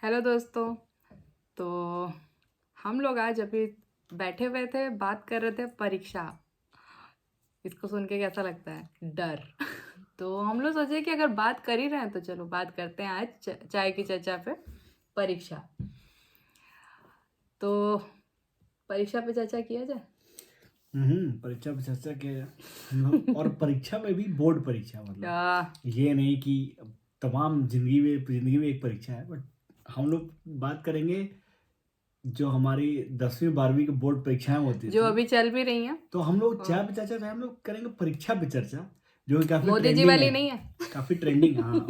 Hello दोस्तों। तो हम लोग आज अभी बैठे हुए थे, बात कर रहे थे परीक्षा। इसको सुन के कैसा लगता है? डर। तो हम लोग सोचे कि अगर बात कर ही रहे हैं तो चलो बात करते हैं आज चाय की चर्चा पे परीक्षा। तो परीक्षा पे चर्चा किया जाए। परीक्षा पे चर्चा किया जाए हम लोग। और परीक्षा में भी बोर्ड परीक्षा, मतलब या ये नहीं कि तमाम जिंदगी में एक परीक्षा है, बट हम लोग बात करेंगे जो हमारी 10वीं 12वीं की बोर्ड परीक्षाएं होती जो थी। अभी चल भी रही हैं। तो हम लोग चाय हाँ, पे चर्चा, हम लोग करेंगे परीक्षा पे चर्चा, जो कि काफी मोदी जी ट्रेंडिंग वाली है। नहीं है। काफी ट्रेंडिंग, हाँ।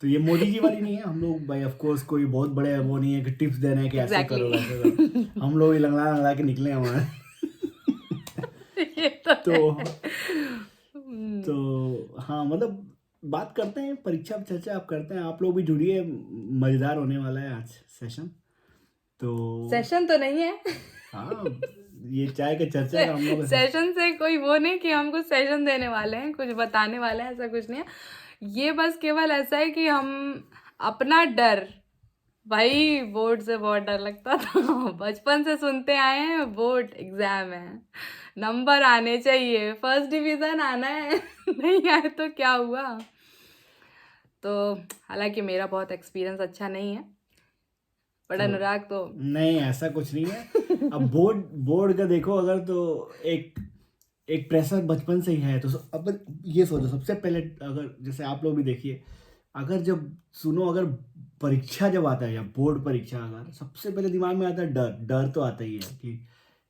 तो ये मोदी जी वाली नहीं है। हम लोग भाई ऑफ कोर्स कोई बहुत बड़े वो नहीं है कि टिप्स दे रहे हैं कि ऐसे करो एग्जैक्टली। वैसे करो। हम लोग ही लंगड़ा लंगड़ा के निकले हमारे। ये तो तो है। तो हाँ, मतलब बात करते हैं परीक्षा पे चर्चा, आप करते हैं, आप लोग भी जुड़िए, मजेदार होने वाला है आज सेशन। तो सेशन तो नहीं है। हाँ, ये चाय के चर्चा का हम लोग सेशन से कोई वो नहीं कि हम कुछ सेशन देने वाले हैं, कुछ बताने वाले हैं, ऐसा कुछ नहीं है। ये बस केवल ऐसा है कि हम अपना डर, भाई बोर्ड से बहुत डर लगता था। बचपन से सुनते आए हैं बोर्ड एग्जाम है, नंबर आने चाहिए, फर्स्ट डिवीजन आना है। नहीं आए तो क्या हुआ? तो हालांकि मेरा बहुत एक्सपीरियंस अच्छा नहीं है, बट तो अनुराग तो नहीं, ऐसा कुछ नहीं है। अब बोर्ड बोर्ड का देखो अगर, तो एक एक प्रेशर बचपन से ही है। तो अब ये सोचो, सबसे पहले अगर जैसे आप लोग भी देखिए, अगर जब सुनो, अगर परीक्षा जब आता है या बोर्ड परीक्षा, अगर सबसे पहले दिमाग में आता है डर। डर तो आता ही है कि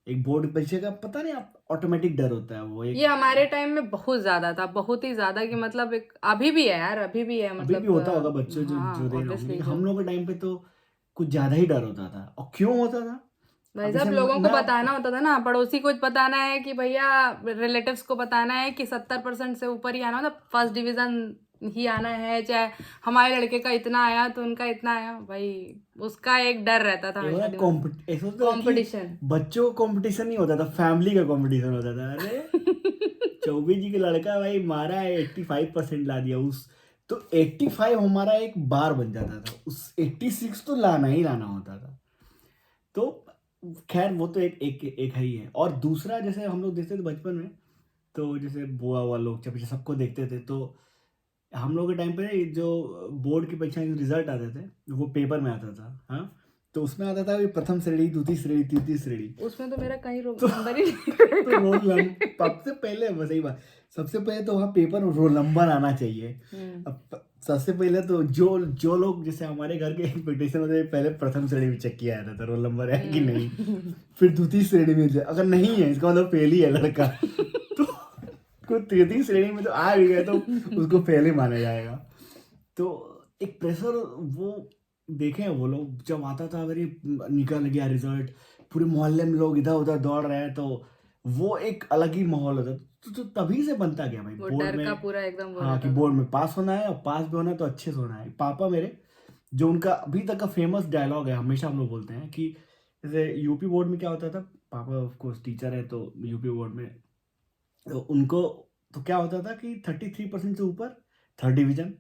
एक बोर्ड परीक्षा का, पता नहीं, आप ऑटोमेटिक डर होता है वो ये एक। हमारे टाइम में बहुत ज्यादा था, बहुत ही ज्यादा, कि मतलब एक अभी भी है यार, अभी भी है अभी भी मतलब। होता होगा बच्चों जो हाँ जो दे रहे होंगे, ऑब्वियसली लेकिन जो हम लोग के टाइम पे तो कुछ ज्यादा ही डर होता था। और क्यों होता था? भाई अब साहब जैसे लोगों को मैं बताना होता था ना, पड़ोसी को बताना है कि भैया, रिलेटिव्स को बताना है कि 70% से ऊपर ही आना, मतलब फर्स्ट डिवीजन ही आना है, चाहे हमारे लड़के का इतना आया तो उनका इतना आया, भाई उसका एक डर रहता था ये वाला हमेशा दिमाग में। ऐसा होता था कि कंपटीशन। बच्चों का कंपटीशन नहीं होता था, फैमिली का कंपटीशन होता था। अरे चौबे जी का लड़का भाई मारा है, 85% ला दिया उस, तो 85 हमारा एक बार बन जाता था, उस 86 तो लाना ही लाना होता था। तो खैर वो तो एक एक है ही है। और दूसरा, जैसे हम लोग देखते थे बचपन में, तो जैसे बुआ हुआ लोग जब सबको देखते थे, तो हम लोग के टाइम पे जो बोर्ड की परीक्षा के रिजल्ट आते थे, वो पेपर में आता था, हाँ। तो उसमें आता था कि प्रथम श्रेणी, द्वितीय श्रेणी, तृतीय श्रेणी। उसमें तो मेरा कहीं तो नंबर ही नहीं तो रोल कहीं। सबसे पहले, बस सही बात, सबसे पहले तो वहाँ पेपर में रोल नंबर आना चाहिए। हम्म। अब सबसे पहले तो जो जो लोग, जैसे हमारे घर के एक्सपेक्टेशन होते हैं, पहले प्रथम श्रेणी में चेक किया जाता था रोल नंबर है कि नहीं। फिर द्वितीय श्रेणी में अगर नहीं है, इसका मतलब फेल ही है लड़का। तो कोई तृतीय श्रेणी में तो आ भी गया तो उसको फेल ही माना जाएगा। तो एक प्रेशर वो देखे हैं वो लोग, जब आता था अगर ये निकल गया रिजल्ट, पूरे मोहल्ले में लोग इधर उधर दौड़ रहे हैं, तो वो एक अलग ही माहौल होता है। तो तभी से बनता गया भाई वो बोर्ड डर का में। पूरा एकदम वो हाँ, कि रहता था। बोर्ड में पास होना है, और पास भी होना है तो अच्छे से होना है। पापा मेरे, जो उनका अभी तक का फेमस डायलॉग है, हमेशा हम लोग बोलते हैं कि जैसे यूपी बोर्ड में क्या होता था, पापा ऑफ कोर्स टीचर है, तो यूपी बोर्ड में तो उनको, तो क्या होता था कि 33% से ऊपर थर्ड डिवीजन,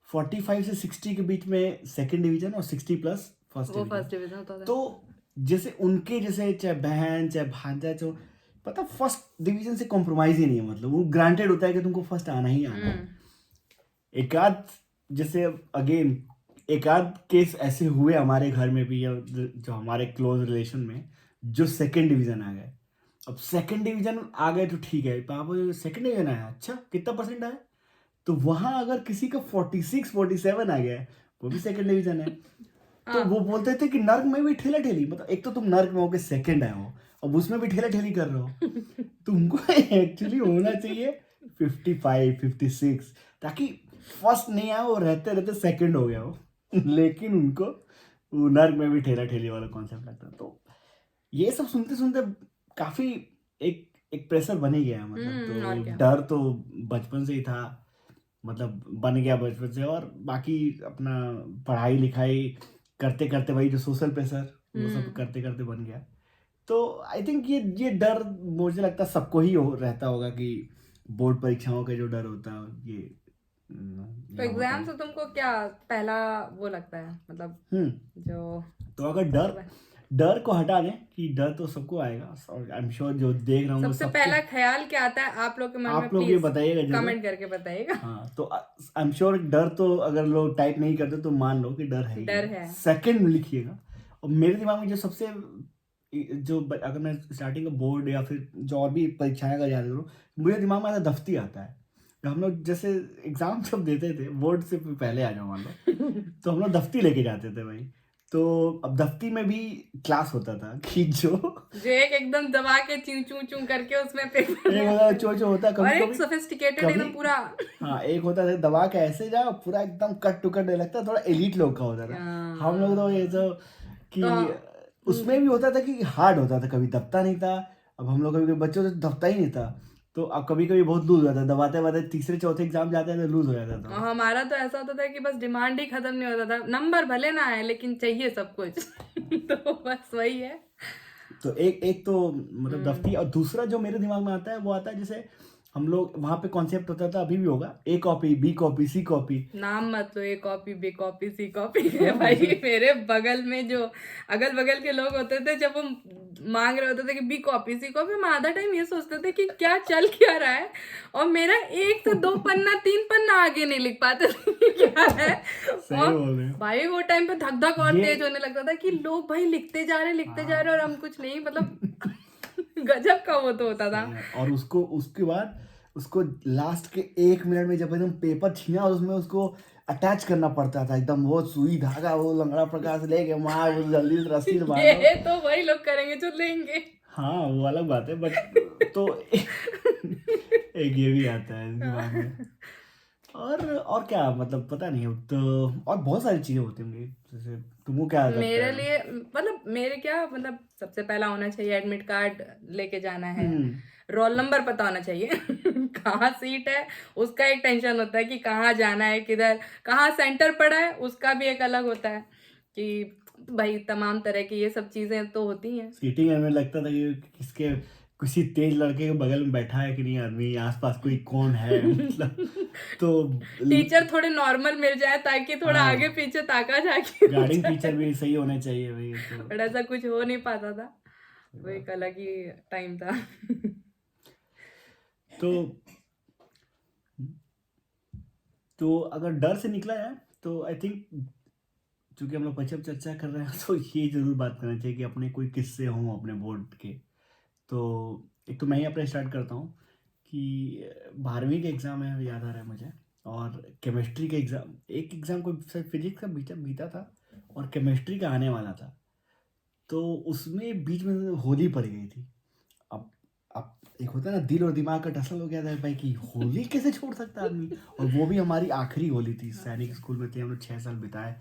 45 से 60 के बीच में सेकंड डिवीजन, और 60 प्लस फर्स्ट वो डिवीजन। फर्स्ट डिवीजन होता था। तो जैसे उनके, जैसे चाहे बहन चाहे भांजा, जो पता, फर्स्ट डिवीजन से कॉम्प्रोमाइज ही नहीं है, मतलब वो ग्रांटेड होता है कि तुमको फर्स्ट आना ही आना है। हम्म। एकाध, जैसे अगेन एकाध केस ऐसे हुए हमारे घर में भी, या जो हमारे क्लोज रिलेशन में, जो सेकंड डिवीजन आ गए। अब सेकंड डिवीजन आ गए तो ठीक है, पापा जो सेकंड डिवीजन आया, अच्छा कितना परसेंट आया? तो वहां अगर किसी का 46 47 आ गया है, वो भी सेकंड डिवीजन है। तो हाँ। वो बोलते थे कि नर्क में भी ठेला ठेली, मतलब एक तो तुम नर्क में होके सेकंड आए हो, अब उसमें भी ठेला ठेली कर रहे हो। तुमको एक्चुअली होना चाहिए 55 56, ताकि फर्स्ट नहीं आया, वो रहते रहते सेकंड हो गया हो। लेकिन उनको वो नर्क में भी ठेला ठेली वाला कॉन्सेप्ट लगता है। तो ये सब सुनते सुनते काफी एक एक प्रेशर बन ही गया, मतलब और तो क्या। डर तो बचपन से ही था, मतलब बन गया बचपन से। और बाकी अपना पढ़ाई लिखाई करते करते, वही जो सोशल प्रेशर, वो सब हम्म। करते करते बन गया। तो आई थिंक ये डर मुझे लगता है सबको ही रहता होगा कि बोर्ड परीक्षाओं का जो डर होता है, ये तो एग्जाम से तुमको क्या पहला वो लगता है, मतलब जो तो अगर डर को हटा दें कि डर तो सबको आएगा, और आई एम श्योर जो देख रहा हूँ सबसे पहला ख्याल क्या आता है आप लोग के मन में, आप लोग ये प्लीज बताइएगा जरूर, कमेंट करके बताइएगा। हाँ तो आई एम श्योर डर तो अगर लोग टाइप नहीं करते तो मान लो कि डर है, डर है। सेकंड लिखिएगा। और मेरे दिमाग में जो सबसे जो अगर मैं स्टार्टिंग का बोर्ड या फिर जो और भी परीक्षाएं का याद करूँ, मुझे दिमाग में आता दफ्ती आता है। हम लोग जैसे एग्जाम जब देते थे, बोर्ड से पहले आ जाओ मान लो, तो हम लोग दफ्ती लेके जाते थे भाई। तो अब दफ्ती में भी क्लास होता था कि जो एक एकदम दबा के चू चू चू करके उसमें पेपर एक चो होता है, और कभी एक सोफिस्टिकेटेड एकदम पूरा। हाँ एक होता था दबा के ऐसे जाओ, पूरा एकदम कट टू कट लगता, थोड़ा एलीट लोग का होता था। हम लोग तो ये तो कि उसमें भी होता था कि हार्ड होता था, कभी दबता नहीं था। अब हम लोग कभी बच्चों से दबता ही नहीं था, तो अब कभी कभी बहुत लूज हो जाता, दबाते दबाते तीसरे चौथे एग्जाम जाते हैं तो लूज हो जाता था। हमारा तो ऐसा होता था कि बस डिमांड ही खत्म नहीं होता था, नंबर भले ना आए लेकिन चाहिए सब कुछ। तो बस वही है। तो एक तो मतलब दफ्ती, और दूसरा जो मेरे दिमाग में आता है वो आता है जैसे हम लोग वहां पे कॉन्सेप्ट होता था, अभी भी होगा, A copy B copy C copy. नाम मत लो, A copy B copy C copy है भाई। मेरे बगल में जो अगल बगल के लोग होते थे, जब वो मांग रहे होते थे कि बी कॉपी सी कॉपी, हम आधा टाइम ये सोचते थे कि क्या चल क्या रहा है, और मेरा 1 से 2 पन्ना 3 पन्ना आगे नहीं लिख पाते थे कि क्या है। और भाई वो टाइम पे धक धक और तेज होने लगता था कि लोग भाई लिखते जा रहे और हम कुछ नहीं, मतलब गजब का वो तो होता था। और उसके बाद उसको लास्ट के 1 मिनट में जब एकदम पेपर छीना और उसमें उसको अटैच करना पड़ता था, एकदम वो सुई धागा वो लंगड़ा प्रकार से लेके मार, जल्दी से रस्सी से बांधो। ये तो वही लोग करेंगे जो लेंगे। हाँ वो अलग बात है, बट तो एक ये भी आता है दिमाग में। और क्या मतलब पता नहीं, तो और बहुत सारी चीजें होती होंगी, जैसे तुमको क्या लगता मेरे है? लिए मतलब मेरे क्या मतलब सबसे पहला होना चाहिए एडमिट कार्ड लेके जाना है, रोल नंबर पता होना चाहिए। कहाँ सीट है उसका एक टेंशन होता है कि कहाँ जाना है, किधर कहाँ सेंटर पड़ा है उसका भी एक अलग होता है कि भाई तमाम तरह की ये सब चीजें तो होती हैं। सीटिंग में लगता था कि किसके किसी तेज लड़के के बगल में बैठा है कि नहीं आदमी, आसपास कोई कौन है, मतलब तो टीचर थोड़े नॉर्मल मिल जाए ताकि थोड़ा आगे पीछे ताका जाके गार्डिंग टीचर भी सही होना चाहिए भाई, तो बट ऐसा कुछ हो नहीं पाता था, वो एक अलग ही टाइम था। तो अगर डर से निकला जाए तो आई थिंक, चूंकि हम लोग पश्चिम चर्चा कर रहे हैं, तो ये जरूर बात करना चाहिए कि अपने कोई किस्से हों अपने बोर्ड के। तो एक तो मैं ही अपना स्टार्ट करता हूँ कि 12वीं के एग्ज़ाम है, याद आ रहा है मुझे, और केमिस्ट्री के एग्ज़ाम, एक एग्ज़ाम को फिजिक्स का बीता था और केमिस्ट्री का आने वाला था। तो उसमें बीच में होली पड़ गई थी। अब एक होता है ना, दिल और दिमाग का टसल हो गया था भाई कि होली कैसे छोड़ सकता आदमी, और वो भी हमारी आखिरी होली थी, सैनिक स्कूल में थे हम लोग 6 साल बिताए,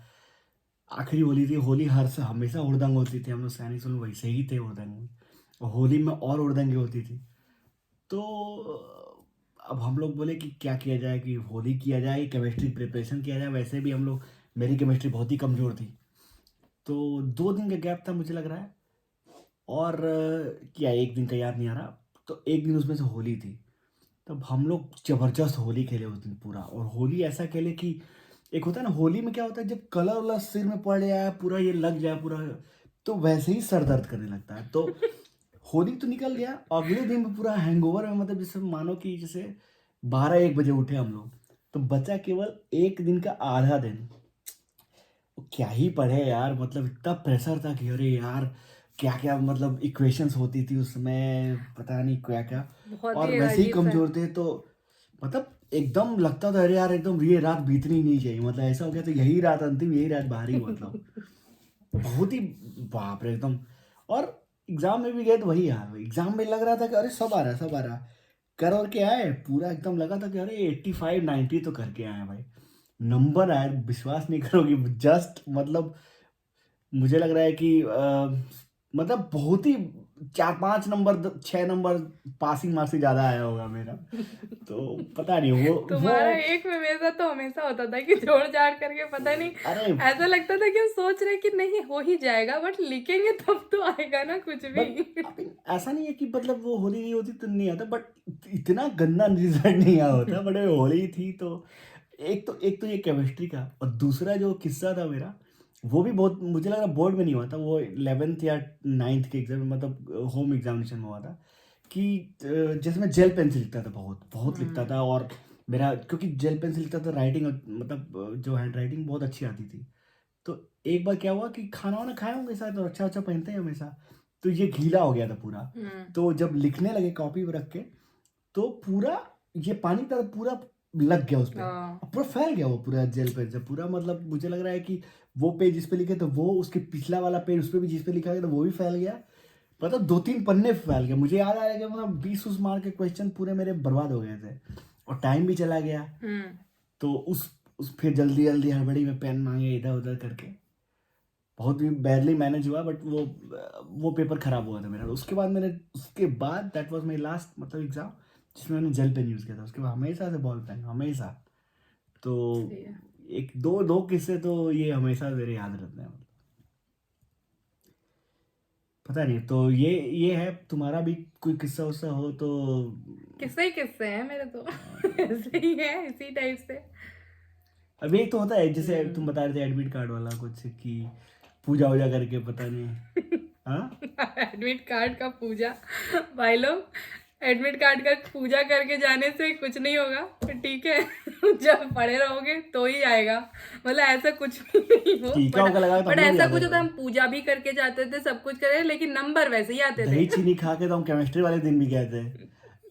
आखिरी होली थी। होली हमेशा हुड़दंग होती थी, हम लोग सैनिक स्कूल में वैसे ही थे हुड़दंग में, और होली में और हुड़दंगी होती थी। तो अब हम लोग बोले कि क्या किया जाए, कि होली किया जाए, केमिस्ट्री प्रिपरेशन किया जाए। वैसे भी हम लोग, मेरी केमिस्ट्री बहुत ही कमज़ोर थी, तो 2 दिन का गैप था मुझे लग रहा है, और क्या 1 दिन का याद नहीं आ रहा। तो एक दिन उसमें से होली थी, तब हम लोग ज़बरदस्त होली खेले उस दिन पूरा। और होली ऐसा खेले कि एक होता है ना, होली में क्या होता है, जब कलर वलर सिर में पड़ जाए पूरा, ये लग जाए पूरा, तो वैसे ही सर दर्द करने लगता है। तो होली तो निकल गया, अगले दिन में पूरा हैंगओवर में, मतलब जैसे मानो कि जैसे 12-1 बजे उठे हम लोग, तो बचा केवल 1 दिन का आधा दिन। क्या ही पढ़े यार, मतलब इतना प्रेशर था कि अरे यार क्या क्या, मतलब इक्वेशंस होती थी उसमें, पता नहीं क्या क्या, और वैसे ही कमजोर थे, तो मतलब एकदम लगता था अरे यार एकदम ये रात बीतनी नहीं चाहिए, मतलब ऐसा हो गया, तो यही रात अंतिम, यही रात बाहरी, मतलब बहुत ही बाप रे एकदम। और एग्जाम में भी गए तो वही यार, एग्जाम में लग रहा था कि अरे सब आ रहा है, सब आ रहा है, कर और के आए, पूरा एकदम लगा था कि अरे 85-90 तो करके आए भाई। नंबर आए, विश्वास नहीं करोगे, जस्ट मतलब मुझे लग रहा है कि मतलब बहुत ही 4-5 नंबर 6 नंबर पासिंग मार्क्स से ज्यादा आया होगा मेरा। तो पता नहीं वो तुम्हारा एक में मेरा तो हमेशा होता था कि जोड़ जाड़ करके पता नहीं, अरे ऐसा लगता था कि हम सोच रहे कि नहीं हो ही जाएगा, बट लिखेंगे तब तो आएगा ना कुछ भी। ऐसा नहीं है कि मतलब वो होली नहीं होती तो नहीं आता, बट इतना गंदा रिजल्ट नहीं आया होता, बट होली थी तो एक तो ये केमिस्ट्री का, और दूसरा जो किस्सा था मेरा, वो भी बहुत, मुझे लग रहा बोर्ड में नहीं हुआ था, वो 11th या 9th के एग्जाम, मतलब होम एग्जामिनेशन में हुआ था। कि जैसे मैं जेल पेन से लिखता था, बहुत बहुत लिखता था, और मेरा क्योंकि जेल पेन से लिखता था, राइटिंग मतलब जो हैंड राइटिंग बहुत अच्छी आती थी। तो एक बार क्या हुआ कि खाना वाना खाए होंगे शायद, और अच्छा अच्छा पहनते हैं हमेशा, तो ये गीला हो गया था पूरा। तो जब लिखने लगे कॉपी पर रख के, तो पूरा ये पानी का पूरा लग गया उस पे, और पूरा फैल गया वो पूरा जेल पेन से पूरा, मतलब मुझे लग रहा है कि वो पेज जिस पे लिखे तो वो उसके पिछला वाला पेज उस पे भी जिस पे लिखा गया था वो भी फैल गया, मतलब 2-3 पन्ने फैल गए। मुझे याद आ रहा है कि मतलब 20 मार्क के क्वेश्चन पूरे मेरे बर्बाद हो गए थे, और टाइम भी चला गया। तो उस फिर जल्दी जल्दी हड़बड़ी में पेन मांगे इधर उधर करके, बहुत भी बैडली मैनेज हुआ, बट वो पेपर खराब हुआ था मेरा। उसके बाद दैट वाज माय लास्ट मतलब एग्जाम जिसमें मैंने जेल पेन यूज़ किया था। उसके बाद हमेशा से बॉल पेन, हमेशा। तो एक दो दो किस्से तो ये हमेशा मेरे याद रहते हैं, पता नहीं। तो ये है, तुम्हारा भी कोई किस्सा उस्सा हो तो। किस्से ही किस्से हैं मेरे तो ऐसे ही है, इसी टाइप से। अभी एक तो होता है जैसे तुम बता रहे थे एडमिट कार्ड वाला कुछ, कि पूजा वूजा करके, पता नहीं। हाँ, एडमिट कार्ड का पूजा, भाई लोग, एडमिट कार्ड का पूजा करके जाने से कुछ नहीं होगा, ठीक है। जब पड़े रहोगे तो ही आएगा, मतलब ऐसा कुछ भी नहीं हो। टीका उका लगा तो हम बट लोग भी ऐसा जाते कुछ होता है, थे। हम पूजा भी करके जाते थे, सब कुछ करे, लेकिन नंबर वैसे ही आते दही थे। चीनी खा के तो हम केमिस्ट्री वाले दिन भी गए थे,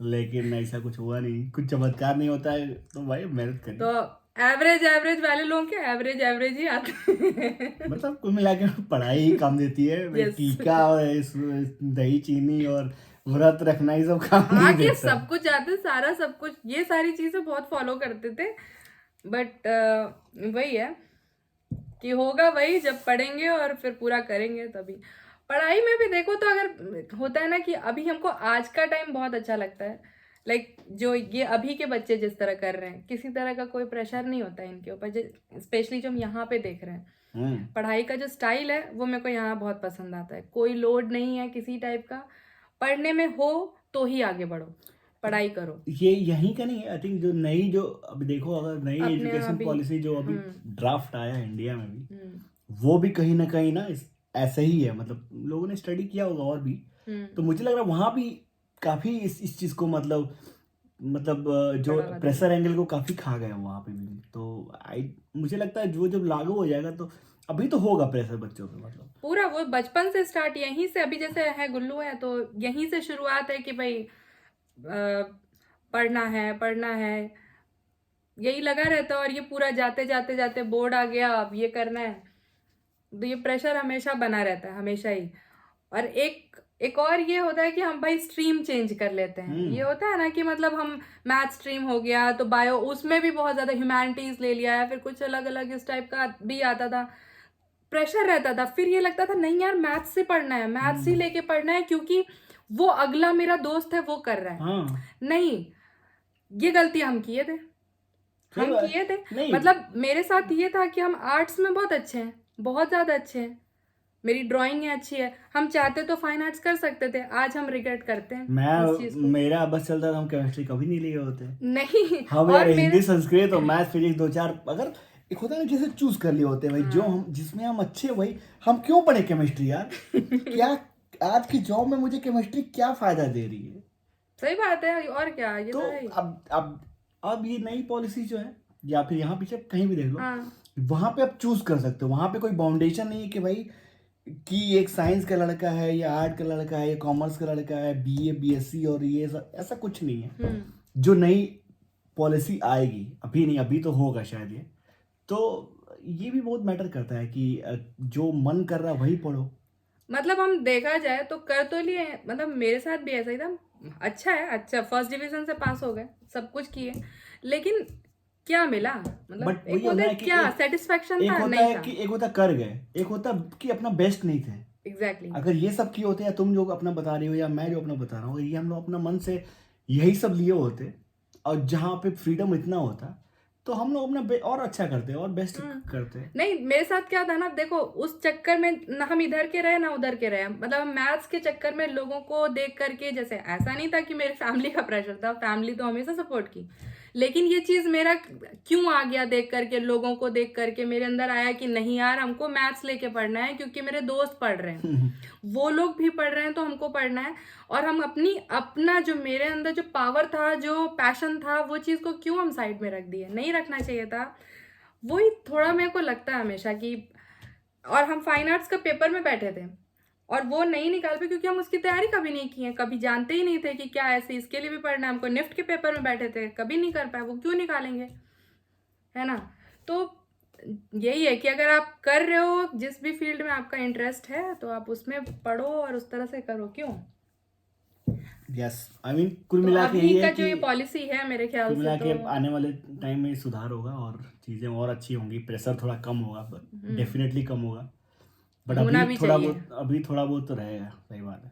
लेकिन ऐसा कुछ हुआ नहीं, कुछ चमत्कार नहीं होता है, तो भाई मेहनत करिए। तो एवरेज वाले लोग के एवरेज ही आते हैं। मतलब कुल मिला के पढ़ाई ही काम देती है भाई, Yes. टीका और दही चीनी और व्रत रखना ही सब काम नहीं आगे देता। सब कुछ आते, सारा सब कुछ, ये सारी चीजें बहुत फॉलो करते थे। बट वही है कि होगा वही जब पढ़ेंगे और फिर पूरा करेंगे तभी। पढ़ाई में भी देखो तो अगर होता है ना कि अभी हमको आज का टाइम बहुत अच्छा लगता है, लाइक जो ये अभी के बच्चे जिस तरह कर रहे हैं, किसी तरह का कोई प्रेशर नहीं होता है इनके ऊपर, स्पेशली जो हम यहाँ पे देख रहे हैं। पढ़ाई का जो स्टाइल है वो मेरे को यहाँ बहुत पसंद आता है, कोई लोड नहीं है किसी टाइप का, पढ़ने में हो तो ही आगे बढ़ो, पढ़ाई करो। ये यहीं का नहीं है, आई थिंक जो नई, जो अभी देखो, अगर नई अपने एजुकेशन अभी पॉलिसी जो अभी ड्राफ्ट आया है इंडिया में भी, वो भी कहीं ना ऐसे ही है, मतलब लोगों ने स्टडी किया होगा और भी। तो मुझे लग रहा है वहाँ भी काफी इस चीज को, मतलब जो बढ़ावा प्रेशर एंगल को काफी खा गए हैं वहाँ पे भी। तो मुझे लगता है जो जब लागू हो जाएगा तो अभी तो होगा प्रेशर बच्चों पे, मतलब पूरा वो बचपन से स्टार्ट, यहीं से, अभी जैसे है गुल्लू है तो यहीं से शुरुआत है कि भाई पढ़ना है, यही लगा रहता है। और ये पूरा जाते जाते जाते बोर्ड आ गया, अब ये करना है, तो ये प्रेशर हमेशा बना रहता है, हमेशा ही। और एक और ये होता है कि हम भाई स्ट्रीम चेंज कर लेते हैं। ये होता है ना कि मतलब हम मैथ स्ट्रीम हो गया तो बायो, उसमें भी बहुत ज्यादा ह्यूमैनिटीज ले लिया है, फिर कुछ अलग अलग इस टाइप का भी आता था, प्रेशर रहता था। फिर ये लगता था नहीं यार, मैथ्स से पढ़ना है, मैथ्स ही लेके पढ़ना है, क्योंकि वो अगला मेरा दोस्त है वो कर रहा है। हाँ, नहीं, ये गलती हम किए थे, सही हम बात किए थे। नहीं। मतलब मेरे साथ ये था कि हम आर्ट्स में बहुत अच्छे हैं, बहुत ज्यादा अच्छे हैं, मेरी ड्राइंग है अच्छी है, हम चाहते तो फाइन आर्ट्स कर सकते थे। आज हम रिग्रेट करते हैं इस चीज को। मेरा बस चलता था, हम केमिस्ट्री कभी नहीं लिए होते। नहीं, हम और यार हिंदी मेरे संस्कृत और मैथ फिजिक्स 2-4 अगर एक होता है ना, जैसे चूज कर लिए होते हैं भाई, जो हम जिसमें हम अच्छे, वही हम क्यों पढ़े केमिस्ट्री यार। क्या आज की जॉब में मुझे केमिस्ट्री क्या फायदा दे रही है। सही बात है, और क्या, ये तो तो है ही। अब ये नई पॉलिसी जो है, या फिर यहाँ पीछे कहीं भी देख लो, हाँ, वहां पे आप चूज कर सकते हो। वहां पे कोई बाउंडेशन नहीं है कि भाई कि एक साइंस का लड़का है या आर्ट का लड़का है या कॉमर्स का लड़का है, बीए बीएससी और ये ऐसा कुछ नहीं है। जो नई पॉलिसी आएगी, अभी नहीं, अभी तो होगा शायद ये, तो ये भी बहुत मैटर करता है कि जो मन कर रहा है वही पढ़ो। मतलब हम देखा जाए तो कर तो लिए, मतलब मेरे साथ भी ऐसा ही था। अच्छा है, अच्छा फर्स्ट डिवीजन से पास हो गए, सब कुछ किए, लेकिन क्या मिला, मतलब बट एक वही होता होता है है कि क्या सेटिस्फेक्शन एक था, होता नहीं है था। कि एक होता कर गए, एक होता कि अपना बेस्ट नहीं थे। एग्जैक्टली। अगर ये सब किए होते, या तुम जो अपना बता रही हो या मैं जो अपना बता रहा हूँ, ये हम लोग अपना मन से यही सब लिए होते, और जहाँ पे फ्रीडम इतना होता, तो हम लोग अपना और अच्छा करते और बेस्ट करते। नहीं, मेरे साथ क्या था ना, देखो उस चक्कर में ना हम इधर के रहे ना उधर के रहे, मतलब मैथ्स के चक्कर में लोगों को देख करके, जैसे ऐसा नहीं था कि मेरे फैमिली का प्रेशर था, फैमिली तो हमेशा सपोर्ट की, लेकिन ये चीज मेरा क्यों आ गया, देख करके, लोगों को देख करके मेरे अंदर आया कि नहीं यार हमको मैथ्स लेके पढ़ना है, क्योंकि मेरे दोस्त पढ़ रहे हैं, वो लोग भी पढ़ रहे हैं, तो हमको पढ़ना है। और हम अपना जो मेरे अंदर जो पावर था, जो पैशन था, वो चीज को क्यों हम साइड में रख दिए, नहीं रखना चाहिए था। वही थोड़ा मेरे को लगता है हमेशा कि, और हम फाइन आर्ट्स का पेपर में बैठे थे और वो नहीं निकाल पाए क्योंकि हम उसकी तैयारी कभी नहीं की है, कभी जानते ही नहीं थे कि क्या ऐसे इसके लिए भी पढ़ना है हमको। निफ्ट के पेपर में बैठे थे, कभी नहीं कर पाए, वो क्यों निकालेंगे, है ना। तो यही है कि अगर आप कर रहे हो, जिस भी फील्ड में आपका इंटरेस्ट है, तो आप उसमें पढ़ो और उस तरह से करो, क्यों। यस, आई मीन कुल तो मिला के अभी यही का है जो ये कि पॉलिसी है मेरे ख्याल कुल मिला से के तो आने वाले टाइम में सुधार होगा और चीज़ें और अच्छी होंगी, प्रेशर थोड़ा कम होगा, बट डेफिनेटली कम होगा। बट होना भी चाहिए। अभी थोड़ा बहुत तो रहेगा, सही बात है।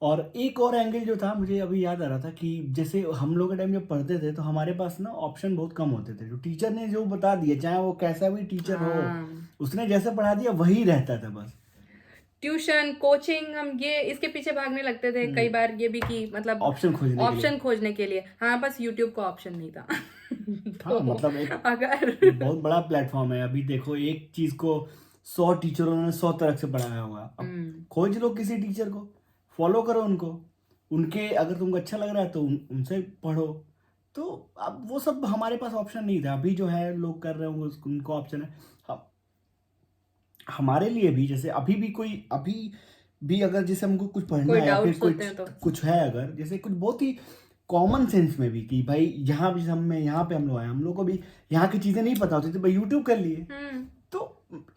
और एक और एंगल जो था, मुझे अभी याद आ रहा था कि जैसे हम लोग के टाइम जब पढ़ते थे तो हमारे पास ना ऑप्शन बहुत कम होते थे। जो टीचर ने जो बता दिया, चाहे वो कैसा भी टीचर हो, हाँ। उसने जैसे पढ़ा दिया वही रहता था बस। ट्यूशन, कोचिंग, हम ये इसके पीछे भागने लगते थे कई बार, ये भी कि मतलब ऑप्शन खोजने के लिए। ऑप्शन खोजने के लिए। हाँ, बस यूट्यूब का ऑप्शन नहीं था। हाँ, मतलब एक अगर बहुत बड़ा प्लेटफॉर्म है। अभी देखो, एक चीज को 100 टीचरों ने 100 तरह से पढ़ाया होगा। अब खोज लो किसी टीचर को, फॉलो करो उनको, उनके अगर तुमको अच्छा लग रहा है तो उनसे पढ़ो। तो अब वो सब हमारे पास ऑप्शन नहीं था। अभी जो है लोग कर रहे होंगे, उनको ऑप्शन है। हमारे लिए भी, जैसे अभी भी अगर जैसे हमको कुछ पढ़ना कोई है या फिर डाउट्स होते हैं तो कुछ है, अगर जैसे कुछ बहुत ही कॉमन सेंस में भी कि भाई यहाँ भी यहाँ पे हम लोग आए, हम लोग को भी यहाँ की चीजें नहीं पता होती तो भाई यूट्यूब कर लिए। तो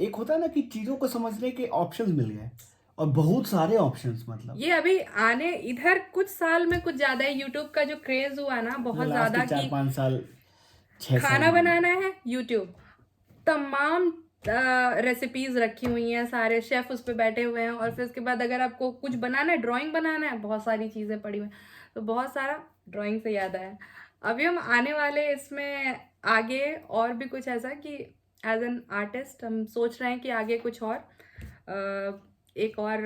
एक होता है ना कि चीजों को समझने के ऑप्शंस मिल गए, और बहुत सारे ऑप्शंस। मतलब ये अभी आने इधर कुछ साल में कुछ ज्यादा है, यूट्यूब का जो क्रेज हुआ ना बहुत ज्यादा, 4-5 साल 6 साल खाना बनाना है यूट्यूब, तमाम रेसिपीज रखी हुई हैं, सारे शेफ उस पे बैठे हुए हैं। और फिर उसके बाद अगर आपको कुछ बनाना है, ड्राइंग बनाना है, बहुत सारी चीजें पड़ी हुई हैं, तो बहुत सारा। ड्राइंग से याद आया, अभी हम आने वाले इसमें आगे और भी कुछ ऐसा कि एज एन आर्टिस्ट हम सोच रहे हैं कि आगे कुछ और एक और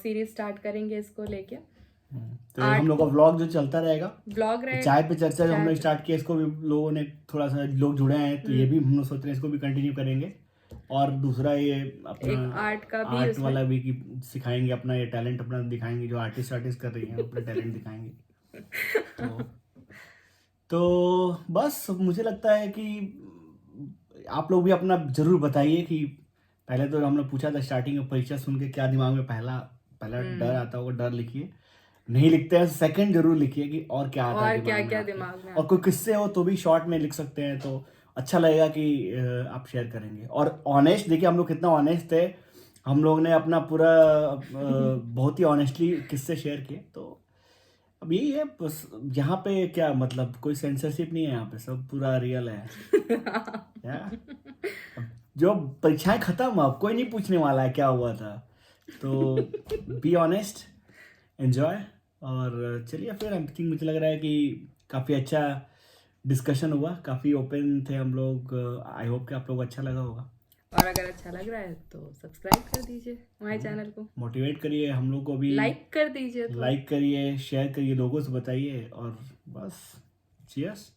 सीरीज स्टार्ट करेंगे इसको लेके। तो हम लोग का व्लॉग जो चलता रहेगा, ब्लॉग रहेगा, चाय पे चर्चा जो हमने स्टार्ट किया, इसको भी लोगों ने थोड़ा सा लोग जुड़े हैं, तो ये भी हम लोग सोच रहे हैं इसको भी कंटिन्यू करेंगे। और दूसरा ये अपना एक आर्ट का भी, आर्ट वाला भी कि सिखाएंगे, अपना ये टैलेंट अपना दिखाएंगे, जो आर्टिस्ट कर रही हैं अपना टैलेंट दिखाएंगे। तो बस मुझे लगता है कि आप लोग भी अपना जरूर बताइए कि पहले तो हमने पूछा था स्टार्टिंग में, परीक्षा सुन के क्या दिमाग में पहला डर आता होगा, डर लिखिए। नहीं लिखते हैं सेकंड जरूर लिखिए कि और क्या आता है दिमाग में। और कोई किस्से हो तो भी शॉर्ट में लिख सकते हैं, तो अच्छा लगेगा कि आप शेयर करेंगे। और ऑनेस्ट, देखिए हम लोग कितना ऑनेस्ट थे, हम लोग ने अपना पूरा बहुत ही ऑनेस्टली किस्से शेयर किए। तो अब यही है बस, यहाँ पे क्या मतलब कोई सेंसरशिप नहीं है, यहाँ पे सब पूरा रियल है। जो परीक्षाएं खत्म, अब कोई नहीं पूछने वाला है क्या हुआ था। तो बी ऑनेस्ट, एंजॉय। और चलिए फिर, आई थिंक मुझे लग रहा है कि काफ़ी अच्छा डिस्कशन हुआ, काफ़ी ओपन थे हम लोग। आई होप कि आप लोग अच्छा लगा होगा, और अगर अच्छा लग रहा है तो सब्सक्राइब कर दीजिए हमारे चैनल को, मोटिवेट करिए हम लोग को भी, लाइक कर दीजिए, लाइक करिए, शेयर करिए, लोगों से बताइए, और बस चीयर्स।